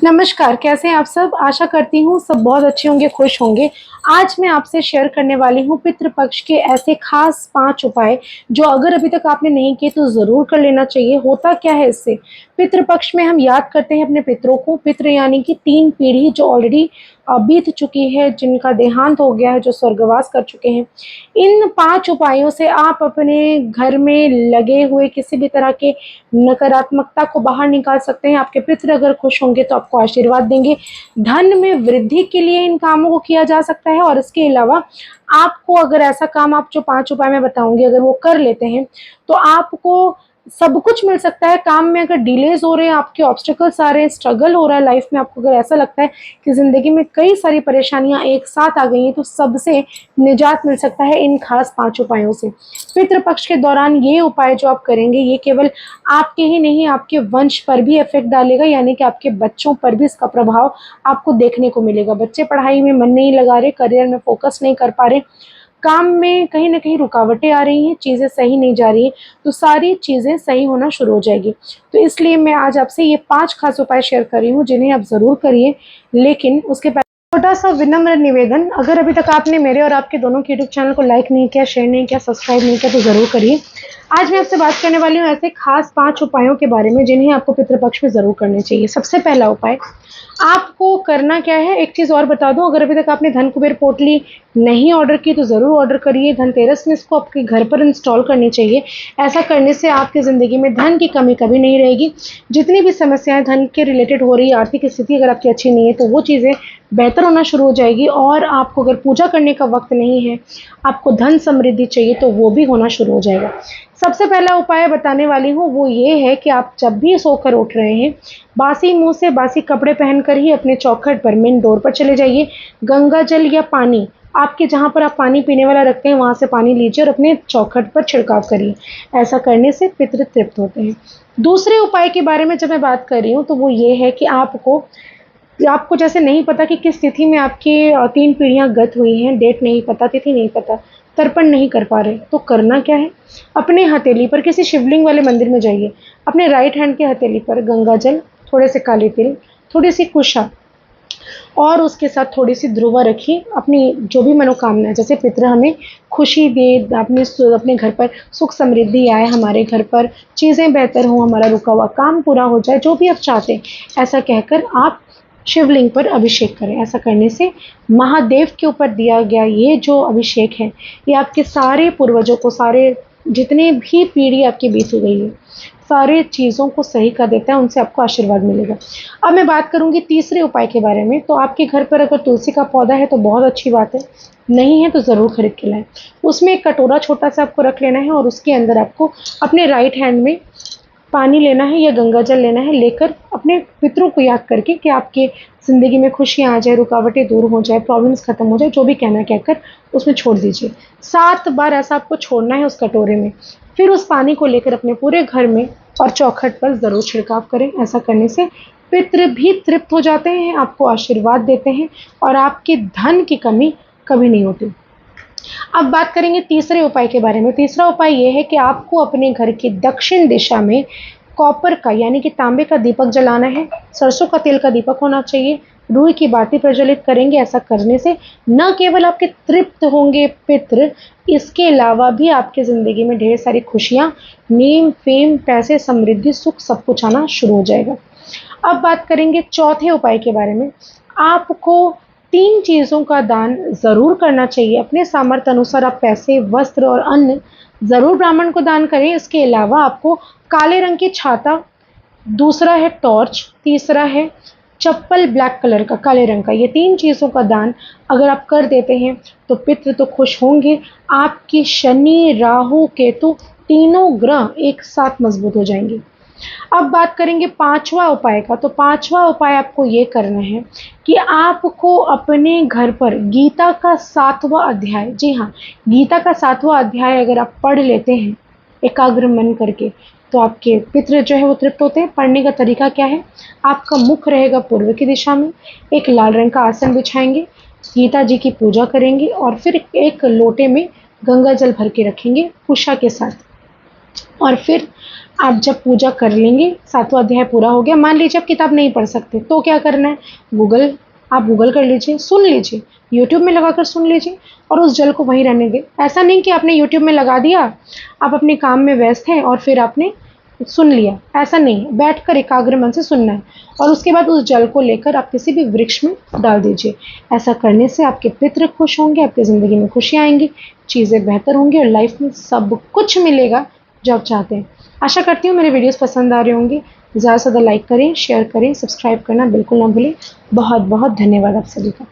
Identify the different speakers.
Speaker 1: नमस्कार, कैसे हैं आप सब? आशा करती हूँ सब बहुत अच्छे होंगे, खुश होंगे। आज मैं आपसे शेयर करने वाली हूँ पितृपक्ष के ऐसे खास 5 उपाय जो अगर अभी तक आपने नहीं किए तो ज़रूर कर लेना चाहिए। होता क्या है इससे? पितृपक्ष में हम याद करते हैं अपने पितरों को। पितृ यानी कि 3 पीढ़ी जो ऑलरेडी बीत चुकी है, जिनका देहांत हो गया है, जो स्वर्गवास कर चुके हैं। इन 5 उपायों से आप अपने घर में लगे हुए किसी भी तरह के नकारात्मकता को बाहर निकाल सकते हैं। आपके पितृ अगर खुश होंगे तो आपको आशीर्वाद देंगे। धन में वृद्धि के लिए इन कामों को किया जा सकता है और इसके अलावा आपको अगर ऐसा काम आप जो 5 उपाय मैं बताऊँगी अगर वो कर लेते हैं, तो आपको सब कुछ मिल सकता है। काम में अगर डिलेज़ हो रहे हैं, आपके ऑब्स्टेकल्स आ रहे हैं, स्ट्रगल हो रहा है लाइफ़ में, आपको अगर ऐसा लगता है कि ज़िंदगी में कई सारी परेशानियाँ एक साथ आ गई हैं, तो सबसे निजात मिल सकता है इन खास 5 उपायों से। पितृपक्ष के दौरान ये उपाय जो आप करेंगे, ये केवल आपके ही नहीं, आपके वंश पर भी इफ़ेक्ट डालेगा, यानी कि आपके बच्चों पर भी इसका प्रभाव आपको देखने को मिलेगा। बच्चे पढ़ाई में मन नहीं लगा रहे, करियर में फ़ोकस नहीं कर पा रहे, काम में कहीं न कहीं रुकावटें आ रही हैं, चीज़ें सही नहीं जा रही हैं, तो सारी चीज़ें सही होना शुरू हो जाएगी। तो इसलिए मैं आज आपसे ये 5 खास उपाय शेयर कर रही हूँ, जिन्हें आप ज़रूर करिए। लेकिन उसके पहले छोटा-सा विनम्र निवेदन, अगर अभी तक आपने मेरे और आपके दोनों के यूट्यूब चैनल को लाइक नहीं किया, शेयर नहीं किया, सब्सक्राइब नहीं किया, तो ज़रूर करिए। आज मैं आपसे बात करने वाली हूँ ऐसे खास 5 उपायों के बारे में, जिन्हें आपको पितृपक्ष में ज़रूर करने चाहिए। सबसे पहला उपाय, आपको करना क्या है, एक चीज़ और बता दूँ, अगर अभी तक आपने धन कुबेर पोटली नहीं ऑर्डर की तो ज़रूर ऑर्डर करिए। धनतेरस में इसको आपके घर पर इंस्टॉल करनी चाहिए। ऐसा करने से आपकी ज़िंदगी में धन की कमी कभी नहीं रहेगी। जितनी भी समस्याएँ धन के रिलेटेड हो रही है, आर्थिक स्थिति अगर आपकी अच्छी नहीं है, तो वो चीज़ें बेहतर होना शुरू हो जाएगी। और आपको अगर पूजा करने का वक़्त नहीं है, आपको धन समृद्धि चाहिए, तो वो भी होना शुरू हो जाएगा। सबसे पहला उपाय बताने वाली हूँ, वो ये है कि आप जब भी सोकर उठ रहे हैं, बासी मुँह से बासी कपड़े पहनकर ही अपने चौखट पर, मेन डोर पर चले जाइए। गंगा जल या पानी, आपके जहाँ पर आप पानी पीने वाला रखते हैं, वहाँ से पानी लीजिए और अपने चौखट पर छिड़काव करिए। ऐसा करने से पितृ तृप्त होते हैं। दूसरे उपाय के बारे में जब मैं बात कर रही हूँ, तो वो ये है कि आपको जैसे नहीं पता कि किस तिथि में आपकी 3 पीढ़ियाँ गत हुई हैं, डेट नहीं पता, तिथि नहीं पता, तर्पण नहीं कर पा रहे, तो करना क्या है? अपने हथेली पर किसी शिवलिंग वाले मंदिर में जाइए। अपने राइट हैंड के हथेली पर गंगा जल, थोड़े से काले तिल, थोड़ी-सी कुशा और उसके साथ थोड़ी-सी ध्रुवा रखिए। अपनी जो भी मनोकामना है, जैसे पितृ हमें खुशी दे, अपने घर पर सुख समृद्धि आए, हमारे घर पर चीज़ें बेहतर हों, हमारा रुका हुआ काम पूरा हो जाए, जो भी आप चाहते हैं, ऐसा कहकर आप शिवलिंग पर अभिषेक करें। ऐसा करने से महादेव के ऊपर दिया गया ये जो अभिषेक है, ये आपके सारे पूर्वजों को, सारे जितने भी पीढ़ी आपकी बीत गई है, सारे चीज़ों को सही कर देता है, उनसे आपको आशीर्वाद मिलेगा। अब मैं बात करूँगी तीसरे उपाय के बारे में। तो आपके घर पर अगर तुलसी का पौधा है तो बहुत अच्छी बात है, नहीं है तो ज़रूर खरीद के लाएँ। उसमें एक कटोरा छोटा-सा आपको रख लेना है और उसके अंदर आपको अपने राइट हैंड में पानी लेना है या गंगा जल लेना है, लेकर अपने पितरों को याद करके कि आपके ज़िंदगी में खुशियाँ आ जाए, रुकावटें दूर हो जाए, प्रॉब्लम्स खत्म हो जाए, जो भी कहना है कहकर उसमें छोड़ दीजिए। 7 बार ऐसा आपको छोड़ना है उस कटोरे में। फिर उस पानी को लेकर अपने पूरे घर में और चौखट पर ज़रूर छिड़काव करें। ऐसा करने से पितृ भी तृप्त हो जाते हैं, आपको आशीर्वाद देते हैं और आपके धन की कमी कभी नहीं होती। अब बात करेंगे तीसरे उपाय के बारे में। तीसरा उपाय ये है कि आपको अपने घर की दक्षिण दिशा में कॉपर का यानी कि तांबे का दीपक जलाना है। सरसों का तेल का दीपक होना चाहिए। रुई की बाती प्रज्वलित करेंगे। ऐसा करने से न केवल आपके तृप्त होंगे पितृ, इसके अलावा भी आपकी ज़िंदगी में ढेर सारी खुशियाँ, नेम, फेम, पैसे, समृद्धि, सुख सब कुछ आना शुरू हो जाएगा। अब बात करेंगे चौथे उपाय के बारे में। आपको 3 चीज़ों का दान ज़रूर करना चाहिए। अपने सामर्थ्य अनुसार आप पैसे, वस्त्र और अन्न ज़रूर ब्राह्मण को दान करें। इसके अलावा आपको काले रंग की छाता, दूसरा है टॉर्च, तीसरा है चप्पल ब्लैक कलर का, काले रंग का। ये 3 चीज़ों का दान अगर आप कर देते हैं तो पितृ तो खुश होंगे, आपकी शनि, राहु, केतु तीनों ग्रह एक साथ मजबूत हो जाएंगे। अब बात करेंगे 5वां उपाय का। तो 5वां उपाय आपको ये करना है कि आपको अपने घर पर गीता का 7वां अध्याय, जी हाँ, गीता का 7वां अध्याय अगर आप पढ़ लेते हैं एकाग्र मन करके, तो आपके पितृ जो है वो तृप्त होते हैं। पढ़ने का तरीका क्या है? आपका मुख रहेगा पूर्व की दिशा में, एक लाल रंग का आसन बिछाएंगे, गीता जी की पूजा करेंगे और फिर एक लोटे में गंगा जल भर के रखेंगे कुशा के साथ। और फिर आप जब पूजा कर लेंगे, 7वां अध्याय पूरा हो गया, मान लीजिए आप किताब नहीं पढ़ सकते तो क्या करना है, आप गूगल कर लीजिए, सुन लीजिए, यूट्यूब में लगाकर सुन लीजिए और उस जल को वहीं रहने दें। ऐसा नहीं कि आपने यूट्यूब में लगा दिया, आप अपने काम में व्यस्त हैं और फिर आपने सुन लिया, ऐसा नहीं, बैठकर एकाग्र मन से सुनना है और उसके बाद उस जल को लेकर आप किसी भी वृक्ष में डाल दीजिए। ऐसा करने से आपके पितृ खुश होंगे, आपकी ज़िंदगी में खुशियाँ आएँगी, चीज़ें बेहतर होंगी और लाइफ में सब कुछ मिलेगा जो आप चाहते हैं। आशा करती हूँ मेरे वीडियोस पसंद आ रहे होंगे। ज़्यादा से ज़्यादा लाइक करें, शेयर करें, सब्सक्राइब करना बिल्कुल ना भूलें। बहुत बहुत धन्यवाद आप सभी का।